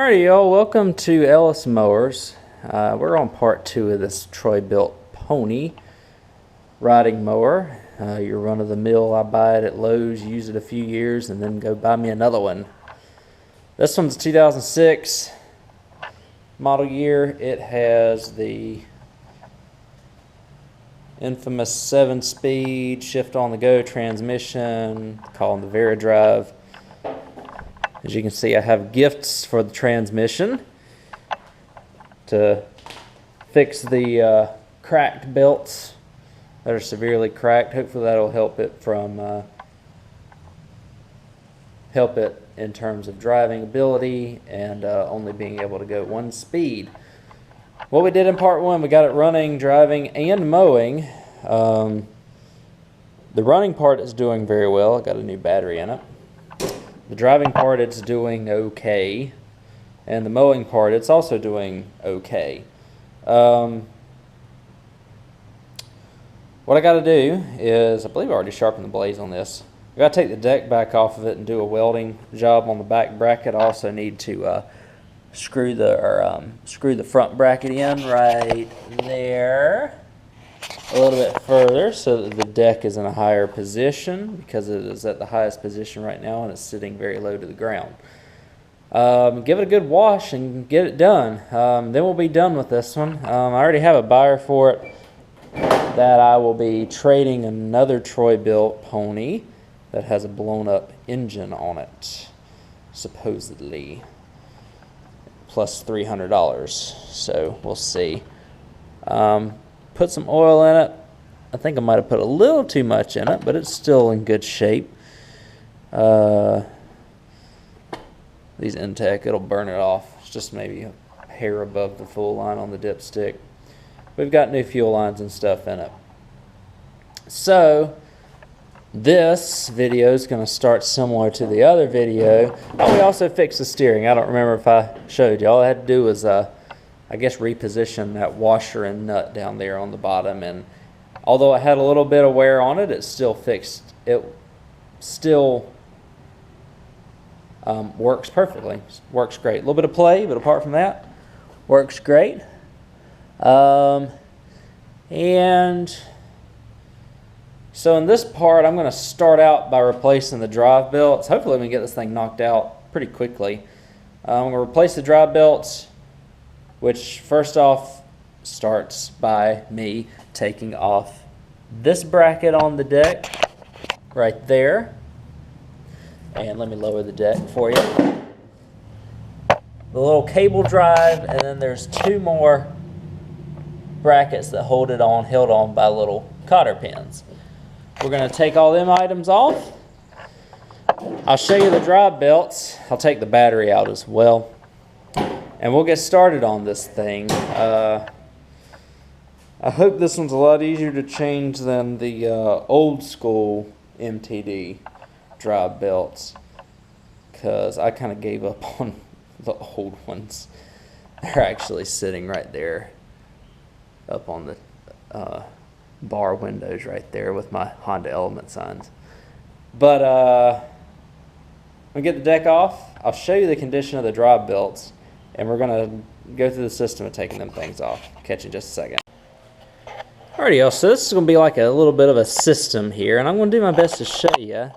Alrighty, y'all. Welcome to Ellis Mowers. We're on part 2 of this Troy Bilt Pony riding mower. Your run-of-the-mill. I buy it at Lowe's, use it a few years, and then go buy me another one. This one's 2006 model year. It has the infamous 7-speed shift-on-the-go transmission, calling the VariDrive. As you can see, I have gifts for the transmission to fix the cracked belts that are severely cracked. Hopefully that'll help it from in terms of driving ability and only being able to go 1 speed. What we did in part 1, we got it running, driving, and mowing. The running part is doing very well. I got a new battery in it. The driving part, it's doing okay, and the mowing part, it's also doing okay. What I got to do is, I believe I already sharpened the blades on this. I got to take the deck back off of it and do a welding job on the back bracket. I also need to screw the front bracket in right there a little bit further so that the deck is in a higher position, because it is at the highest position right now and it's sitting very low to the ground. Give it a good wash and get it done. Then we'll be done with this one. I already have a buyer for it that I will be trading another Troy Bilt Pony that has a blown up engine on it, supposedly, plus $300. So we'll see. Put some oil in it. I think I might have put a little too much in it, but it's still in good shape. These Intech, it'll burn it off. It's just maybe a hair above the full line on the dipstick. We've got new fuel lines and stuff in it. So this video is going to start similar to the other video. Oh, we also fixed the steering. I don't remember if I showed you. All I had to do was I guess reposition that washer and nut down there on the bottom, and although it had a little bit of wear on it, it's still fixed. It still works perfectly. Works great. A little bit of play, but apart from that, works great. And so in this part, I'm going to start out by replacing the drive belts. Hopefully we can get this thing knocked out pretty quickly. I'm going to replace the drive belts, which first off starts by me taking off this bracket on the deck right there. And let me lower the deck for you. The little cable drive, and then there's 2 more brackets that hold it on, held on by little cotter pins. We're going to take all them items off. I'll show you the drive belts. I'll take the battery out as well, and we'll get started on this thing. I hope this one's a lot easier to change than the old school MTD drive belts, because I kind of gave up on the old ones. They're actually sitting right there up on the bar windows right there with my Honda Element signs. But when we get the deck off, I'll show you the condition of the drive belts, and we're going to go through the system of taking them things off. Catch you in just a second. Alrighty, y'all, so this is going to be like a little bit of a system here, and I'm going to do my best to show you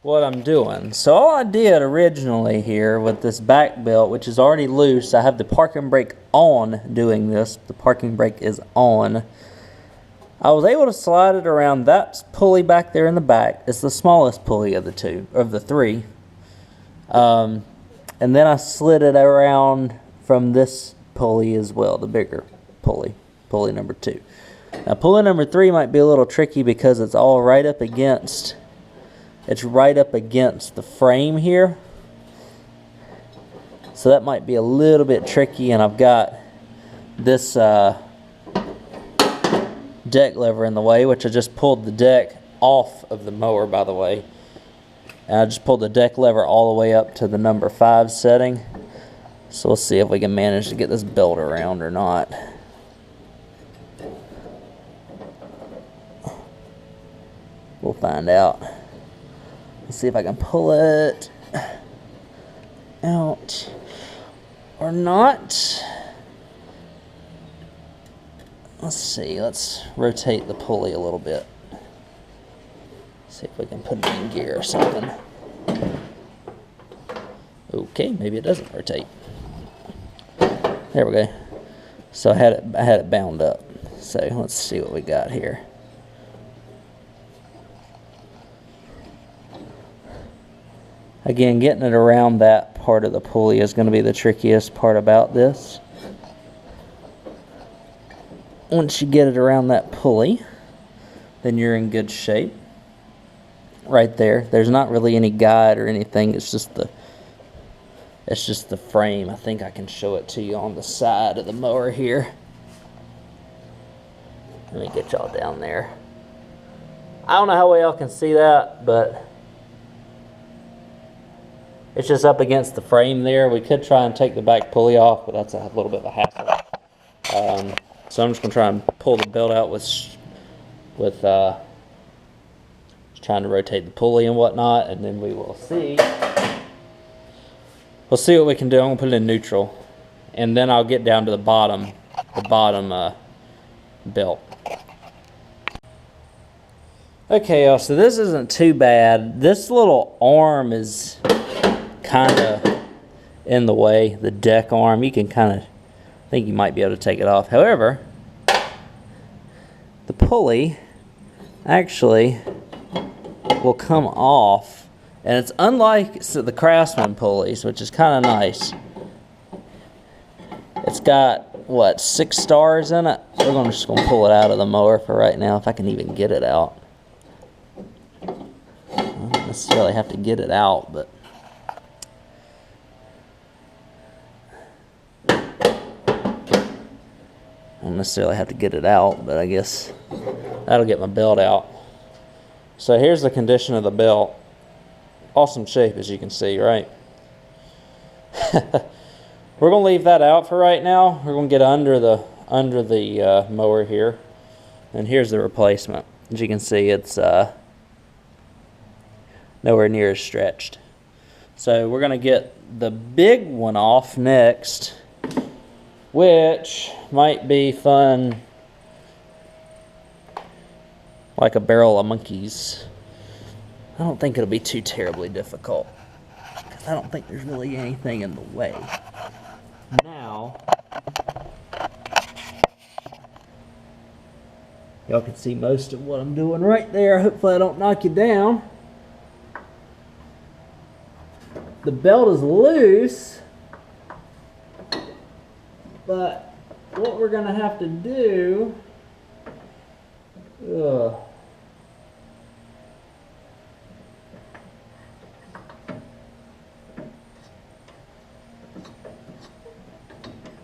what I'm doing. So all I did originally here with this back belt, which is already loose, I have the parking brake on doing this. The parking brake is on. I was able to slide it around that pulley back there in the back. It's the smallest pulley of the 3. And then I slid it around from this pulley as well, the bigger pulley number 2. Now pulley number 3 might be a little tricky because it's all right up against the frame here. So that might be a little bit tricky, and I've got this deck lever in the way, which I just pulled the deck off of the mower, by the way. And I just pulled the deck lever all the way up to the number 5 setting. So we'll see if we can manage to get this belt around or not. We'll find out. Let's see if I can pull it out. tight or not. Let's see, let's rotate the pulley a little bit. See if we can put it in gear or something. Okay, maybe it doesn't rotate. There we go. So I had it bound up. So let's see what we got here. Again, getting it around that part of the pulley is going to be the trickiest part about this. Once you get it around that pulley, then you're in good shape. Right there. There's not really any guide or anything. It's just the frame. I think I can show it to you on the side of the mower here. Let me get y'all down there. I don't know how well y'all can see that, but it's just up against the frame there. We could try and take the back pulley off, but that's a little bit of a hassle. So I'm just going to try and pull the belt out with trying to rotate the pulley and whatnot, and then we will see. We'll see what we can do. I'm going to put it in neutral, and then I'll get down to the bottom belt. Okay, y'all, so this isn't too bad. This little arm is kind of in the way, the deck arm. You can kind of think you might be able to take it off. However, the pulley actually will come off, and it's unlike the Craftsman pulleys, which is kind of nice. It's got, what, 6 stars in it? We're just going to pull it out of the mower for right now, if I can even get it out. I don't necessarily have to get it out, but I guess that'll get my belt out. So here's the condition of the belt. Awesome shape, as you can see, right? We're going to leave that out for right now. We're going to get under the mower here. And here's the replacement. As you can see, it's nowhere near as stretched. So we're going to get the big one off next, which might be fun, like a barrel of monkeys. I don't think it'll be too terribly difficult, because I don't think there's really anything in the way. Now, y'all can see most of what I'm doing right there. Hopefully I don't knock you down. The belt is loose, but what we're gonna have to do,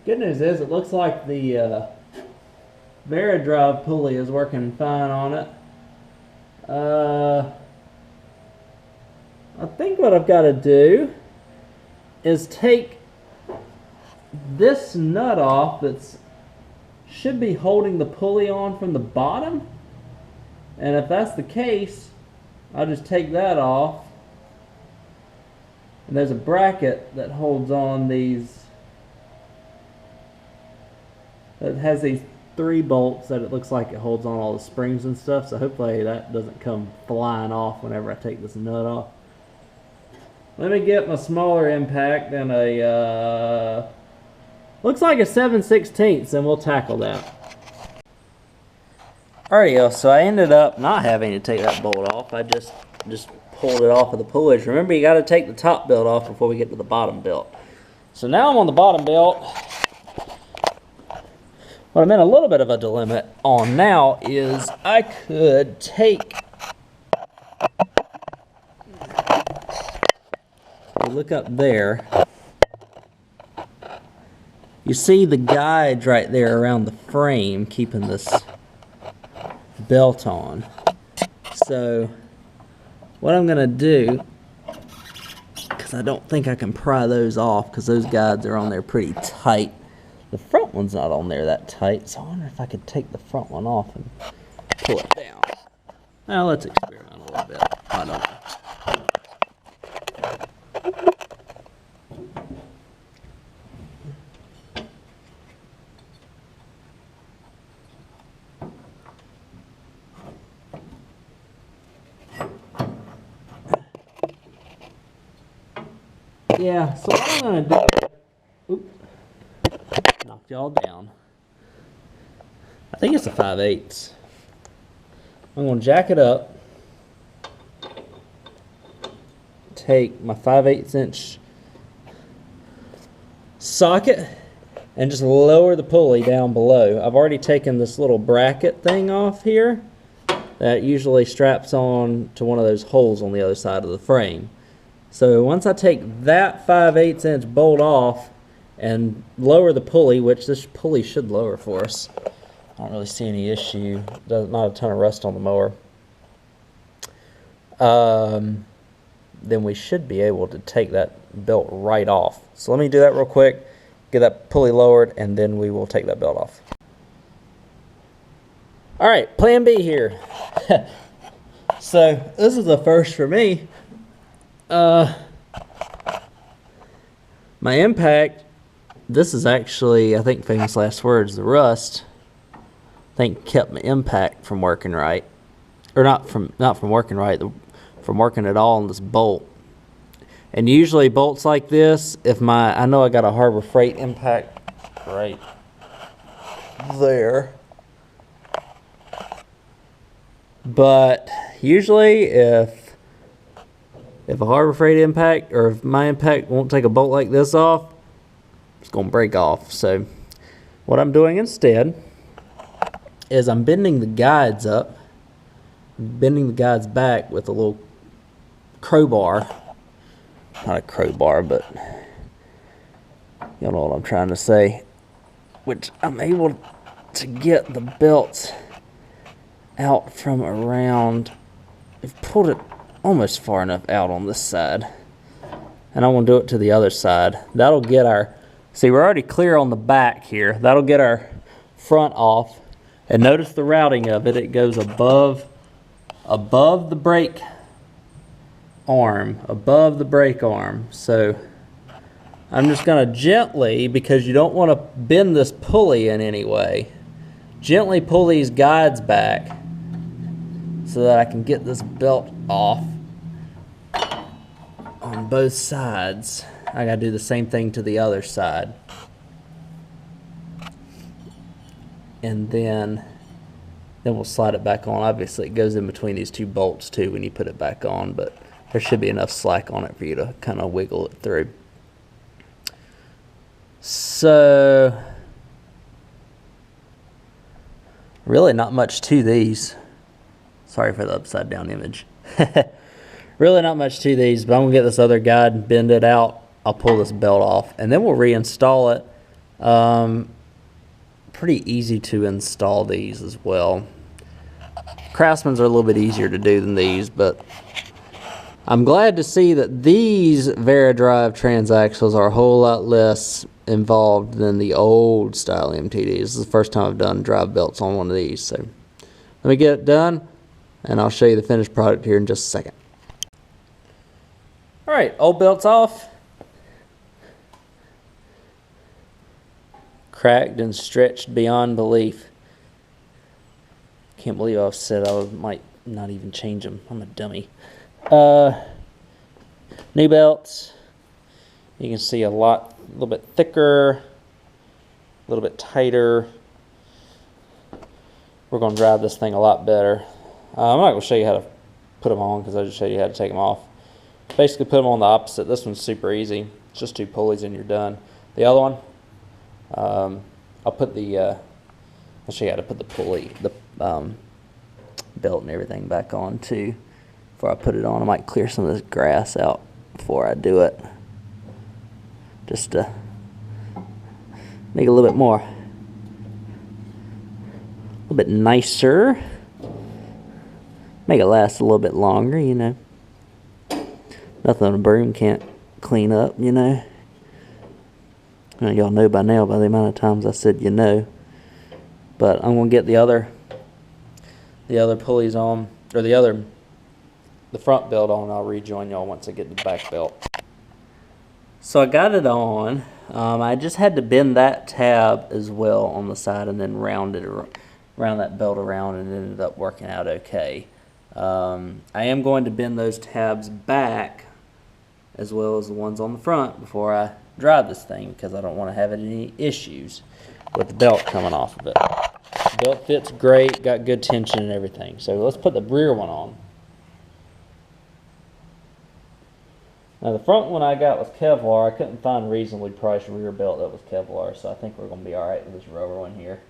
good news is it looks like the Veradrive pulley is working fine on it. I think what I've got to do is take this nut off that's should be holding the pulley on from the bottom, and if that's the case, I'll just take that off, and there's a bracket that holds on these, that has these 3 bolts that it looks like it holds on all the springs and stuff, so hopefully that doesn't come flying off whenever I take this nut off. Let me get my smaller impact and a looks like a 7/16, and we'll tackle that. Alright, y'all, so I ended up not having to take that bolt off. I just pulled it off of the pulley. Remember, you got to take the top belt off before we get to the bottom belt. So now I'm on the bottom belt. What I'm in a little bit of a dilemma on now is I could take, look up there, you see the guides right there around the frame keeping this belt on. So what I'm gonna do, because I don't think I can pry those off because those guides are on there pretty tight. The front one's not on there that tight, so I wonder if I could take the front one off and pull it down. Now let's experiment a little bit. I don't know. Yeah, so what I'm going to do, oop, knocked y'all down. I think it's a 5/8. I'm going to jack it up, take my 5/8 inch socket, and just lower the pulley down below. I've already taken this little bracket thing off here that usually straps on to one of those holes on the other side of the frame. So once I take that 5/8 inch bolt off and lower the pulley, which this pulley should lower for us, I don't really see any issue. Not a ton of rust on the mower. Then we should be able to take that belt right off. So let me do that real quick, get that pulley lowered, and then we will take that belt off. All right, plan B here. So this is a first for me. My impact, this is actually, I think, famous last words, the rust, I think kept my impact from working right. Or not from working right, from working at all on this bolt. And usually bolts like this, I know I got a Harbor Freight impact right there. But usually if a Harbor Freight impact, or if my impact won't take a bolt like this off, it's going to break off. So what I'm doing instead is I'm bending the guides up, bending the guides back with a little crowbar. Not a crowbar, but you know what I'm trying to say. Which I'm able to get the belts out from around. I've pulled it almost far enough out on this side, and I want to do it to the other side. That'll get our, see, we're already clear on the back here. That'll get our front off, and notice the routing of it. It goes above the brake arm, So I'm just going to gently, because you don't want to bend this pulley in any way, gently pull these guides back so that I can get this belt off on both sides. I gotta do the same thing to the other side. And then we'll slide it back on. Obviously it goes in between these two bolts too when you put it back on, but there should be enough slack on it for you to kind of wiggle it through. So really not much to these. Sorry for the upside down image. Really not much to these, but I'm gonna get this other guide and bend it out. I'll pull this belt off, and then we'll reinstall it. Pretty easy to install these as well. Craftsman's are a little bit easier to do than these, but I'm glad to see that these VeriDrive transaxles are a whole lot less involved than the old style MTDs. This is the first time I've done drive belts on one of these, so let me get it done, and I'll show you the finished product here in just a second. All right, old belt's off. Cracked and stretched beyond belief. Can't believe I've said I might not even change them. I'm a dummy. New belts. You can see a little bit thicker, a little bit tighter. We're going to drive this thing a lot better. I'm not going to show you how to put them on because I just showed you how to take them off. Basically put them on the opposite. This one's super easy. It's just 2 pulleys and you're done. The other one, I'll show you how to put the pulley, the belt and everything back on too. Before I put it on, I might clear some of this grass out before I do it, just to make it a little bit more, a little bit nicer, make it last a little bit longer, you know. Nothing a broom can't clean up, you know. Y'all know by now by the amount of times I said you know. But I'm gonna get the other pulleys on, or the front belt on. I'll rejoin y'all once I get the back belt. So I got it on. I just had to bend that tab as well on the side and then round that belt around, and it ended up working out okay. I am going to bend those tabs back as well as the ones on the front before I drive this thing, because I don't want to have any issues with the belt coming off of it. The belt fits great, got good tension and everything. So let's put the rear one on. Now the front one I got was Kevlar. I couldn't find a reasonably priced rear belt that was Kevlar, so I think we're going to be alright with this rubber one here.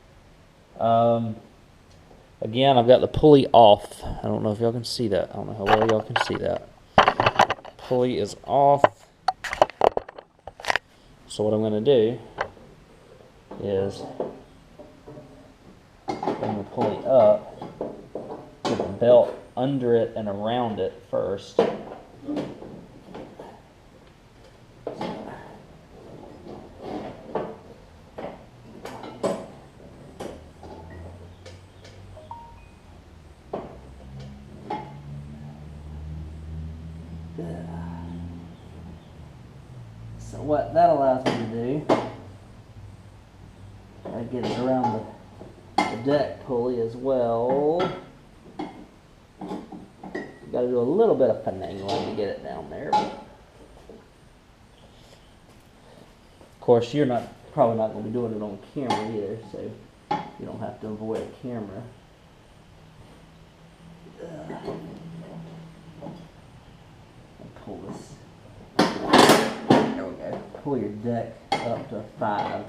Again, I've got the pulley off. I don't know if y'all can see that. I don't know how well y'all can see that. Pulley is off. So what I'm going to do is bring the pulley up, get the belt under it and around it first. So what that allows me to do, I get it around the deck pulley as well. Got to do a little bit of finagling to get it down there. Of course, you're probably not going to be doing it on camera either, so you don't have to avoid a camera. Pull this. There we go. Pull your deck up to 5.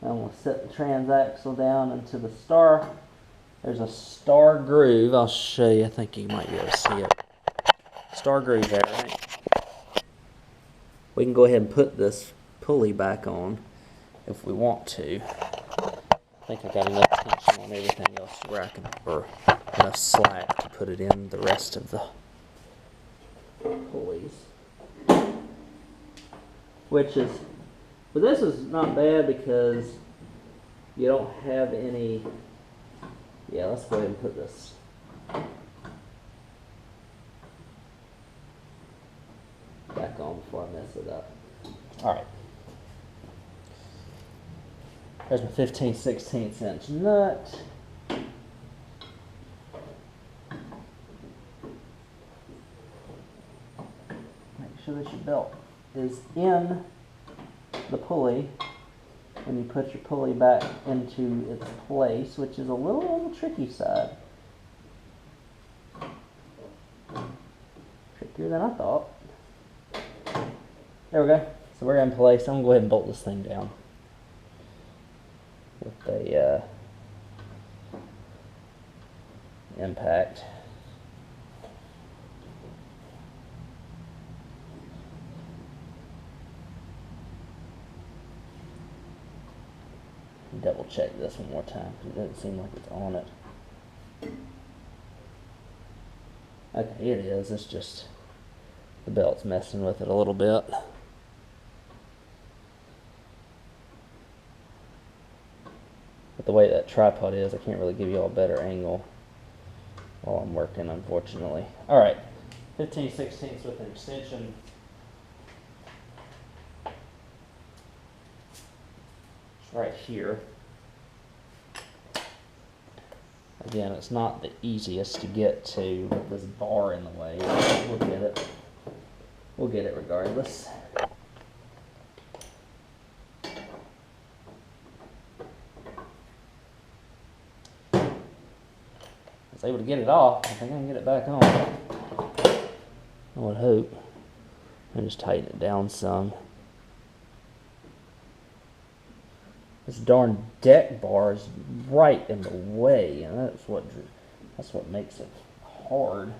Now I'm going to set the transaxle down into the star. There's a star groove. I'll show you. I think you might be able to see it. Star groove there, right? We can go ahead and put this pulley back on if we want to. I think I got enough tension on everything else where I can, or enough slack to put it in the rest of the pulleys. But this is not bad because you don't have any. Yeah, let's go ahead and put this. Back on before I mess it up. Alright. There's my 15/16 inch nut. Make sure that your belt is in the pulley when you put your pulley back into its place, which is a little on the tricky side. Trickier than I thought. There we go. So we're in place. I'm going to go ahead and bolt this thing down with a impact. Double check this one more time because it doesn't seem like it's on it. Okay, it is. It's just the belt's messing with it a little bit. But the way that tripod is, I can't really give you all a better angle while I'm working, unfortunately. Alright, 15/16 with an extension. It's right here. Again, it's not the easiest to get to with this bar in the way. We'll get it. We'll get it regardless. I was able to get it off. I think I can get it back on. I would hope. And just tighten it down some. This darn deck bar is right in the way, and that's what makes it hard.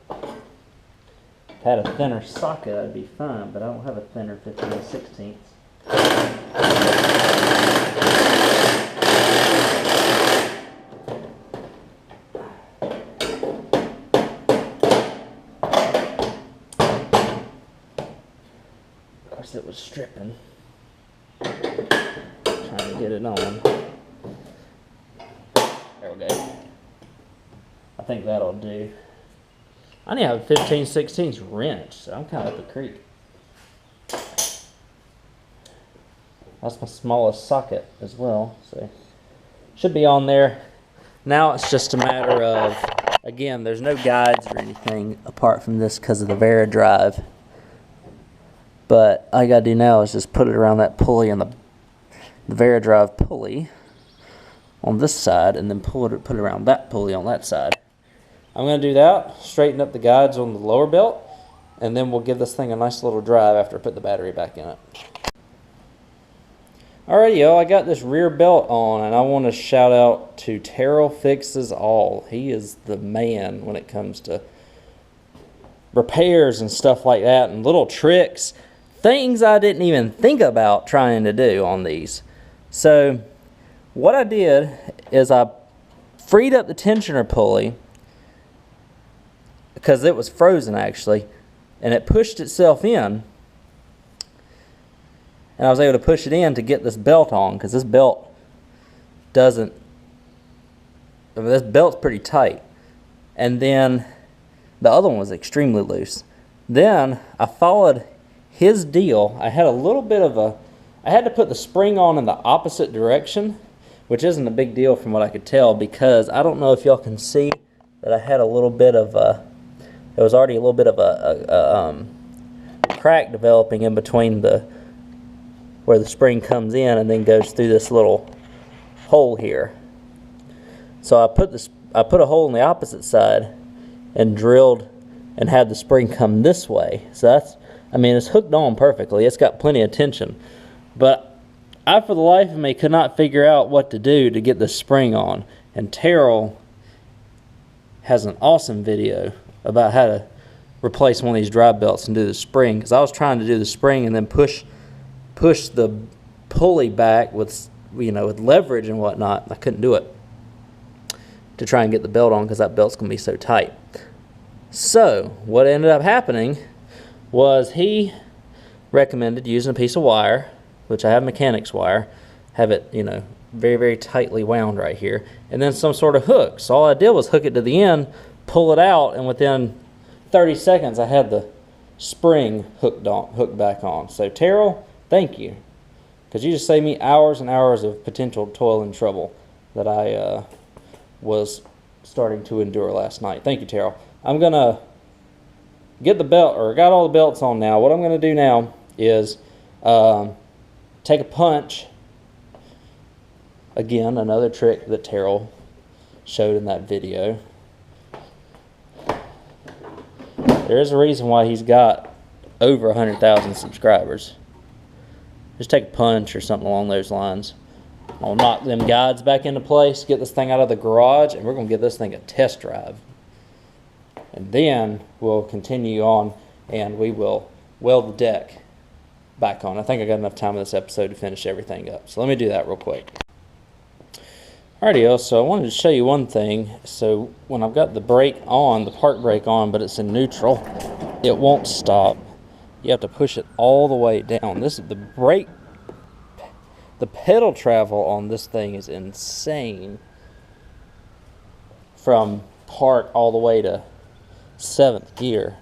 If I had a thinner socket, I'd be fine, but I don't have a thinner 15/16. Of course, it was stripping. Trying to get it on. There we go. I think that'll do. I need to have a 15/16 wrench, so I'm kind of up the creek. That's my smallest socket as well, so should be on there. Now it's just a matter of Again, there's no guides or anything apart from this because of the Vera drive. But all I gotta do now is just put it around that pulley on the Vera drive pulley on this side, and then put it around that pulley on that side. I'm gonna do that, straighten up the guides on the lower belt, and then we'll give this thing a nice little drive after I put the battery back in it. Alright, y'all, I got this rear belt on, and I want to shout out to Terrell Fixes All. He is the man when it comes to repairs and stuff like that, and little tricks, things I didn't even think about trying to do on these. So what I did is I freed up the tensioner pulley because it was frozen actually, and it pushed itself in. And I was able to push it in to get this belt on, because this belt doesn't, I mean, this belt's pretty tight. And then the other one was extremely loose. Then I followed his deal. I had a little bit of a, I had to put the spring on in the opposite direction, which isn't a big deal from what I could tell, because I don't know if y'all can see that I had a little bit of a, there was already a little bit of a crack developing in between the, where the spring comes in and then goes through this little hole here. So I put a hole on the opposite side and drilled and had the spring come this way. So that's, I mean, it's hooked on perfectly. It's got plenty of tension. But I, for the life of me, could not figure out what to do to get the spring on. And Terrell has an awesome video about how to replace one of these drive belts and do the spring. Because I was trying to do the spring and then push the pulley back with, you know, with leverage and whatnot. I couldn't do it to try and get the belt on because that belt's gonna be so tight. So what ended up happening was he recommended using a piece of wire, which I have mechanics wire, have it, you know, very, very tightly wound right here, and then some sort of hook. So all I did was hook it to the end, pull it out, and within 30 seconds I had the spring hooked back on. So Terrell, thank you, because you just saved me hours and hours of potential toil and trouble that I was starting to endure last night. Thank you, Terrell. I'm gonna get the belt, or got all the belts on now. What I'm gonna do now is take a punch. Again, another trick that Terrell showed in that video. There is a reason why he's got over 100,000 subscribers. Just take a punch or something along those lines. I'll knock them guides back into place, get this thing out of the garage, and we're going to give this thing a test drive. And then we'll continue on and we will weld the deck back on. I think I got enough time in this episode to finish everything up. So let me do that real quick. Alrighty, so I wanted to show you one thing. So when I've got the brake on, the park brake on, but it's in neutral, it won't stop. You have to push it all the way down. This is the brake. The pedal travel on this thing is insane. From park all the way to 7th gear.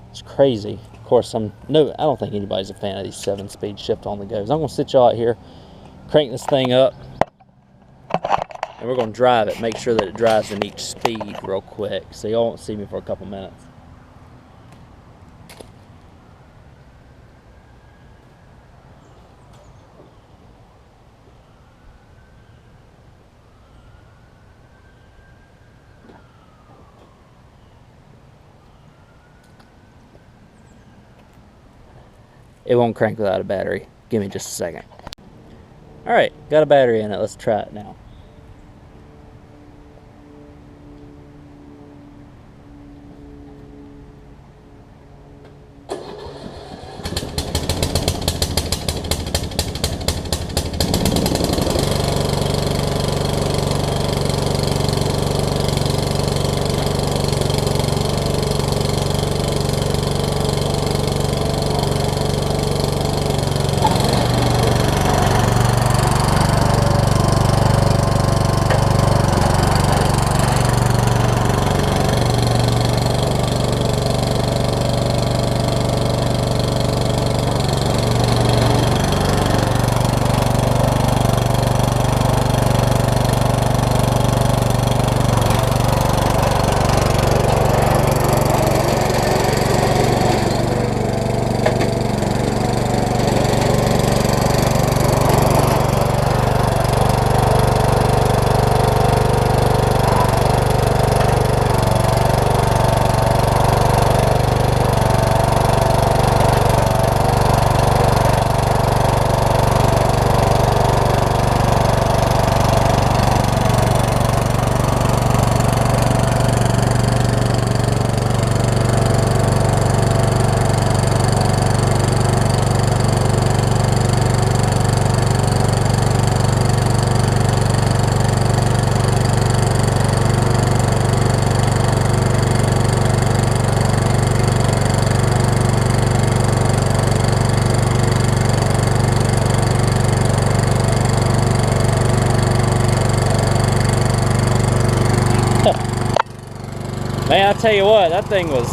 It's crazy. Of course, I don't think anybody's a fan of these 7-speed shift on the goes. I'm gonna sit y'all out here, crank this thing up, and we're gonna drive it. Make sure that it drives in each speed real quick, so y'all won't see me for a couple minutes. It won't crank without a battery. Give me just a second. Alright, got a battery in it. Let's try it now. Man, I tell you what, that thing was...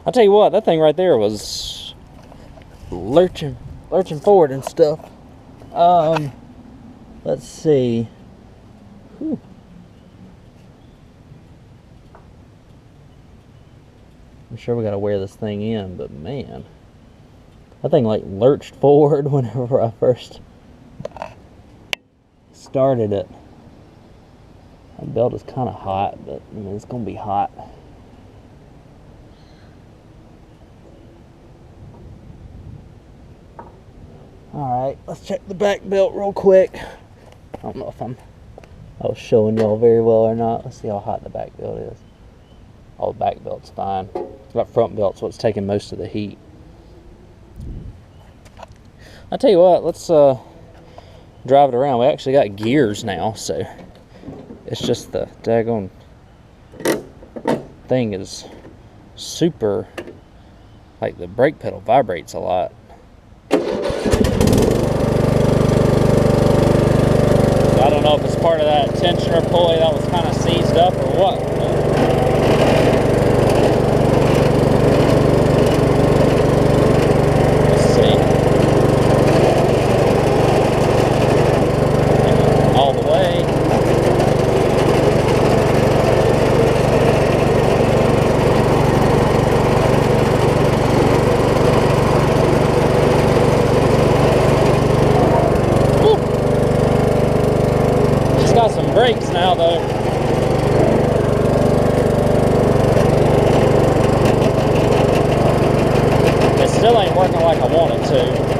I'll tell you what, that thing right there was lurching forward and stuff. Let's see. Whew. I'm sure we gotta wear this thing in, but man, that thing like lurched forward whenever I first started it. That belt is kind of hot, but I mean, it's gonna be hot. Alright, let's check the back belt real quick. I don't know if I was showing y'all very well or not. Let's see how hot the back belt is. Oh, the back belt's fine. That front belt's what's taking most of the heat. I'll tell you what, let's drive it around. We actually got gears now, so it's just the daggone thing is super, like the brake pedal vibrates a lot. I don't know if it's part of that tensioner pulley that was kind of seized up or what. Let's see. All the way. Got some brakes now though. It still ain't working like I want it to.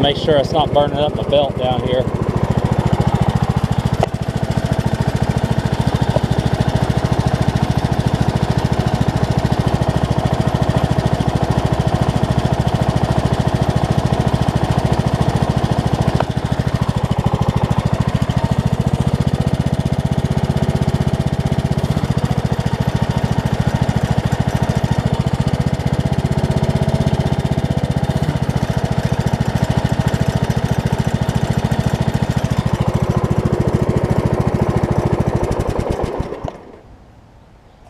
Make sure it's not burning up my belt down here.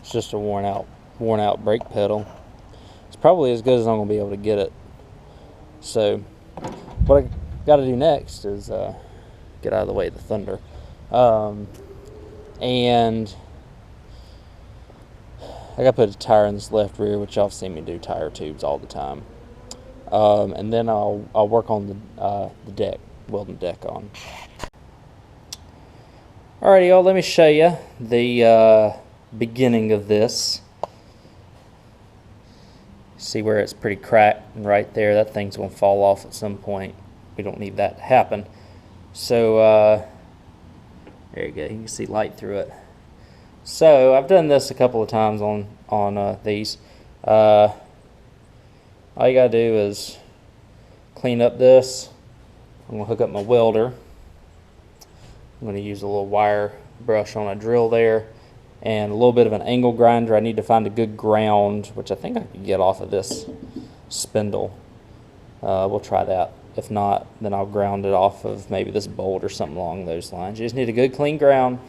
Just a worn out brake pedal. It's probably as good as I'm gonna be able to get it. So what I got to do next is get out of the way of the thunder, and I got to put a tire in this left rear, which y'all have seen me do tire tubes all the time, and then I'll work on the deck, welding the deck on. Alrighty, y'all, let me show you the beginning of this. See where it's pretty cracked and right there, that thing's going to fall off at some point. We don't need that to happen. So there you go, you can see light through it. So I've done this a couple of times on these. All you gotta do is clean up this. I'm gonna hook up my welder. I'm gonna use a little wire brush on a drill there and a little bit of an angle grinder. I need to find a good ground, which I think I can get off of this spindle. We'll try that. If not, then I'll ground it off of maybe this bolt or something along those lines. You just need a good clean ground,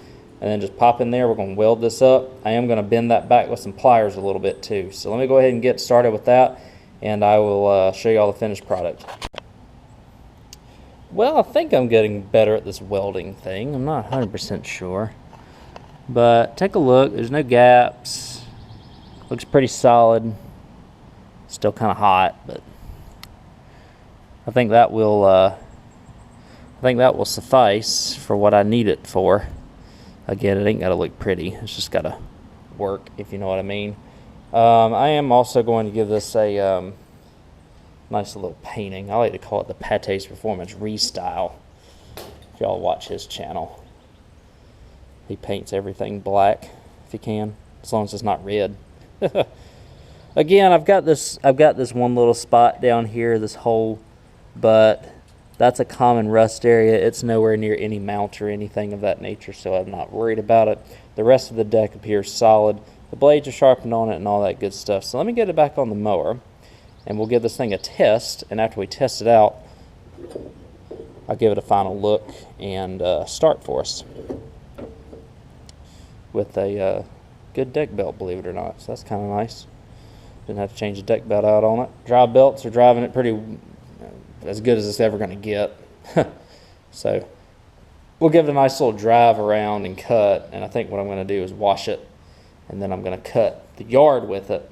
and then just pop in there. We're going to weld this up. I am going to bend that back with some pliers a little bit too. So let me go ahead and get started with that, and I will show you all the finished product. Well, I think I'm getting better at this welding thing. I'm not 100% sure. But take a look. There's no gaps. Looks pretty solid. Still kind of hot, but I think that will suffice for what I need it for. Again, it ain't got to look pretty. It's just got to work, if you know what I mean. I am also going to give this a nice little painting. I like to call it the Pate's Performance Restyle. If y'all watch his channel, he paints everything black if he can, as long as it's not red. Again, I've got this one little spot down here, this hole. But that's a common rust area. It's nowhere near any mount or anything of that nature, so I'm not worried about it. The rest of the deck appears solid. The blades are sharpened on it and all that good stuff. So let me get it back on the mower, and we'll give this thing a test. And after we test it out, I'll give it a final look and start for us with a good deck belt, believe it or not. So that's kind of nice. Didn't have to change the deck belt out on it. Drive belts are driving it pretty as good as it's ever going to get. So we'll give it a nice little drive around and cut, and I think what I'm going to do is wash it, and then I'm going to cut the yard with it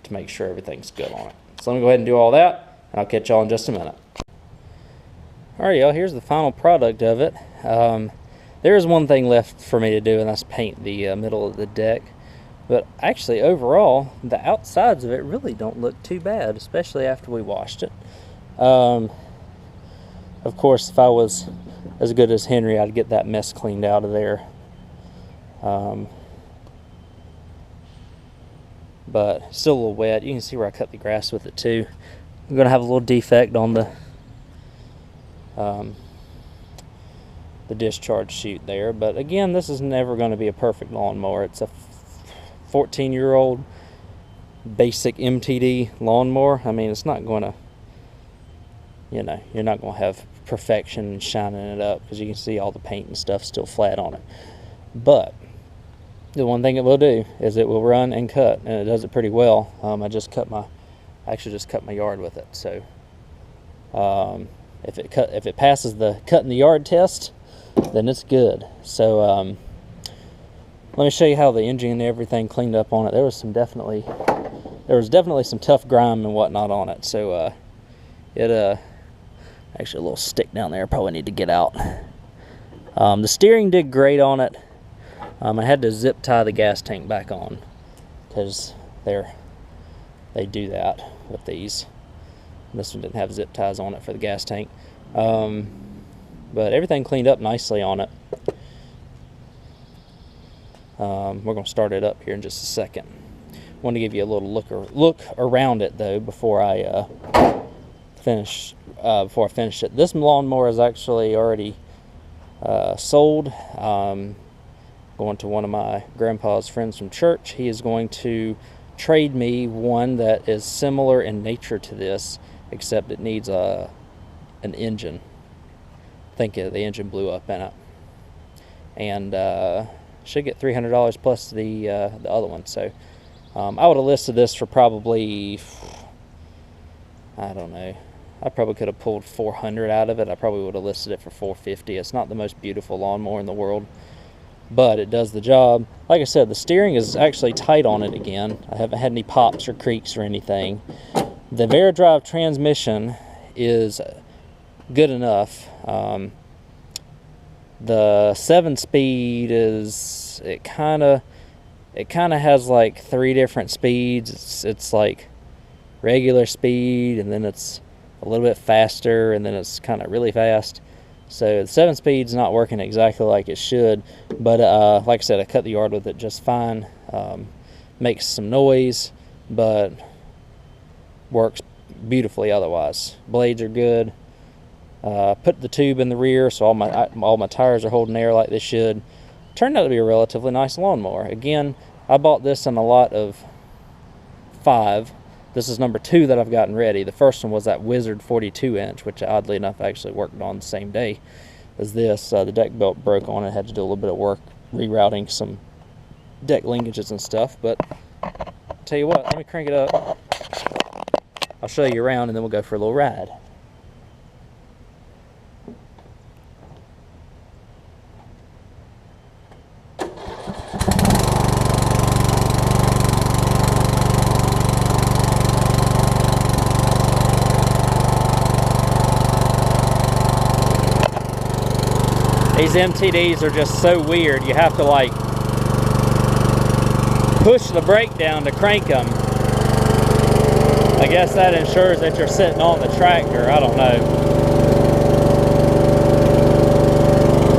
to make sure everything's good on it. So let me go ahead and do all that, and I'll catch y'all in just a minute. Alright, y'all, here's the final product of it. There is one thing left for me to do, and that's paint the middle of the deck. But actually, overall, the outsides of it really don't look too bad, especially after we washed it. Of course, if I was as good as Henry, I'd get that mess cleaned out of there. But still a little wet. You can see where I cut the grass with it too. I'm going to have a little defect on the discharge chute there. But again, this is never going to be a perfect lawnmower. It's a 14-year-old basic MTD lawnmower. I mean, it's not going to, you know, you're not going to have perfection and shining it up, because you can see all the paint and stuff still flat on it. But the one thing it will do is it will run and cut, and it does it pretty well. I actually just cut my yard with it. So if it passes the cut in the yard test, then it's good. So let me show you how the engine and everything cleaned up on it. There was definitely some tough grime and whatnot on it. So actually a little stick down there I probably need to get out. The steering did great on it. I had to zip tie the gas tank back on, because they do that with these. This one didn't have zip ties on it for the gas tank. But everything cleaned up nicely on it. We're going to start it up here in just a second. I want to give you a little look around it though before I finish it. This lawnmower is actually already sold. Going to one of my grandpa's friends from church. He is going to trade me one that is similar in nature to this, except it needs an engine. I think the engine blew up in it, and should get $300 plus the other one. So I would have listed this for probably, I don't know, I probably could have pulled $400 out of it. I probably would have listed it for $450. It's not the most beautiful lawnmower in the world, but it does the job. Like I said, the steering is actually tight on it again. I haven't had any pops or creaks or anything. The VeriDrive transmission is good enough. The 7-speed is, it kind of has like 3 different speeds. It's like regular speed, and then it's a little bit faster, and then it's kind of really fast. So the 7-speed's not working exactly like it should, but like I said, I cut the yard with it just fine. Makes some noise, but works beautifully otherwise. Blades are good. Put the tube in the rear so all my tires are holding air like they should. Turned out to be a relatively nice lawnmower. Again, I bought this in a lot of 5. This is number 2 that I've gotten ready. The first one was that Wizard 42-inch, which oddly enough I actually worked on the same day as this. The deck belt broke on it. Had to do a little bit of work rerouting some deck linkages and stuff. But I'll tell you what, let me crank it up. I'll show you around and then we'll go for a little ride. These MTDs are just so weird. You have to like push the brake down to crank them. I guess that ensures that you're sitting on the tractor. I don't know.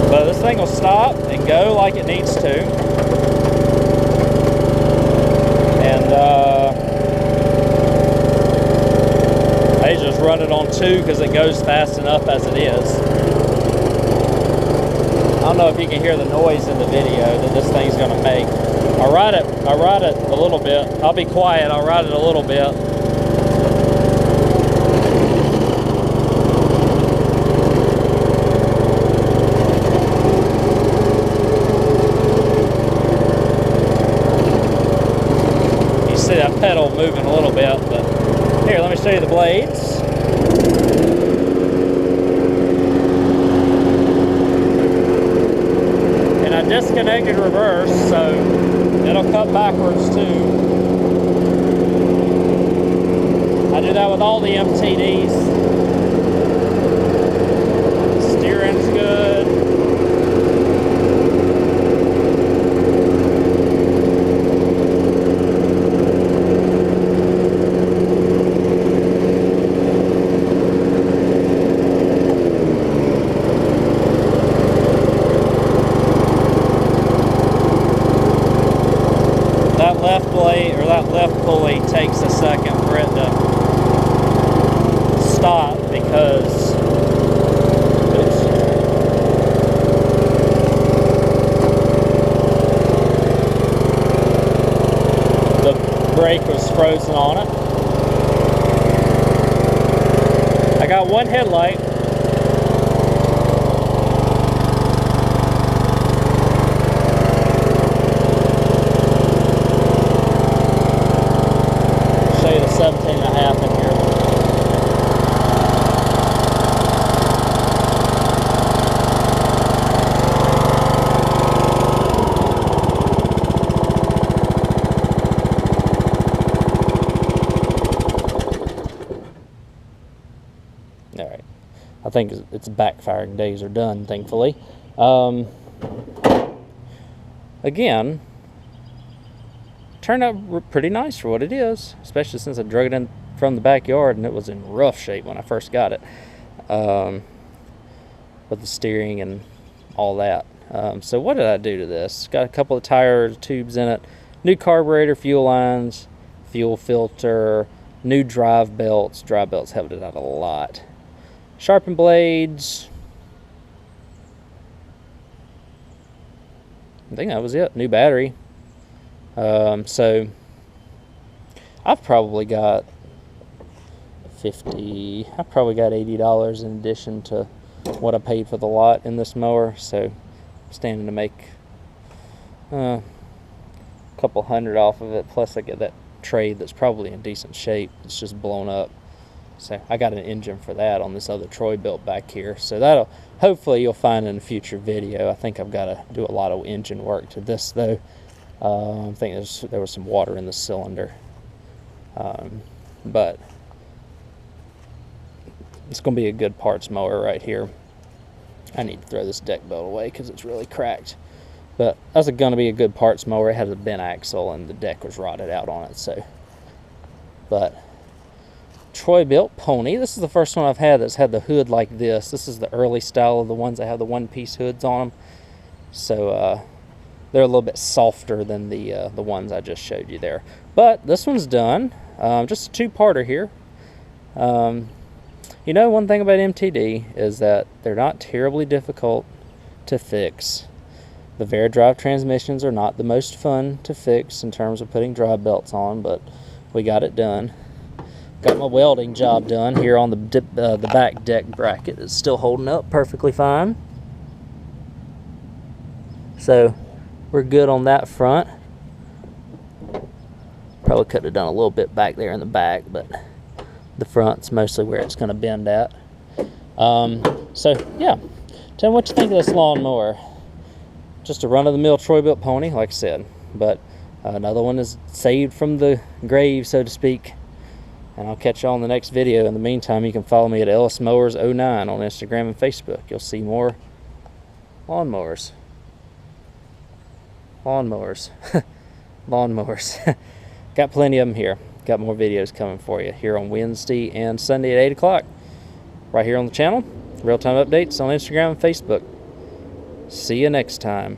But this thing will stop and go like it needs to. And I just run it on 2 because it goes fast enough as it is. I don't know if you can hear the noise in the video that this thing's going to make. I'll ride it a little bit. I'll be quiet. I'll ride it a little bit. You see that pedal moving a little bit, but here, let me show you the blades. Disconnected reverse, so it'll cut backwards too. I do that with all the MTDs. Steering's good. Left blade or that left pulley takes a second for it to stop because the brake was frozen on it. I got one headlight. Show you the 17.5 in here. Alright, I think its backfiring days are done, thankfully. Again, turned out pretty nice for what it is, especially since I drug it in from the backyard and it was in rough shape when I first got it, with the steering and all that. So what did I do to this? Got a couple of tire tubes in it, new carburetor, fuel lines, fuel filter, new drive belts. Drive belts helped it out a lot. Sharpened blades. I think that was it. New battery. So I've probably got $80 in addition to what I paid for the lot in this mower. So I'm standing to make a couple $100 off of it. Plus I get that trade that's probably in decent shape. It's just blown up. So I got an engine for that on this other Troy Bilt back here. So that'll, hopefully you'll find in a future video. I think I've got to do a lot of engine work to this though. I think there was some water in the cylinder. But it's going to be a good parts mower right here. I need to throw this deck belt away because it's really cracked. But that's going to be a good parts mower. It has a bent axle and the deck was rotted out on it. So, but Troy Bilt Pony. This is the first one I've had that's had the hood like this. This is the early style of the ones that have the one-piece hoods on them. So they're a little bit softer than the ones I just showed you there. But this one's done. Just a two-parter here. You know, one thing about MTD is that they're not terribly difficult to fix. The VeriDrive transmissions are not the most fun to fix in terms of putting drive belts on, but we got it done. Got my welding job done here on the back deck bracket. It's still holding up perfectly fine. So we're good on that front. Probably could have done a little bit back there in the back, but the front's mostly where it's going to bend at. So yeah, tell me what you think of this lawnmower. Just a run-of-the-mill Troy Bilt Pony, like I said, but another one is saved from the grave, so to speak. And I'll catch you on the next video. In the meantime, you can follow me at Ellis Mowers 09 on Instagram and Facebook. You'll see more lawnmowers. Lawnmowers. Got plenty of them here. Got more videos coming for you here on Wednesday and Sunday at 8 o'clock. Right here on the channel. Real-time updates on Instagram and Facebook. See you next time.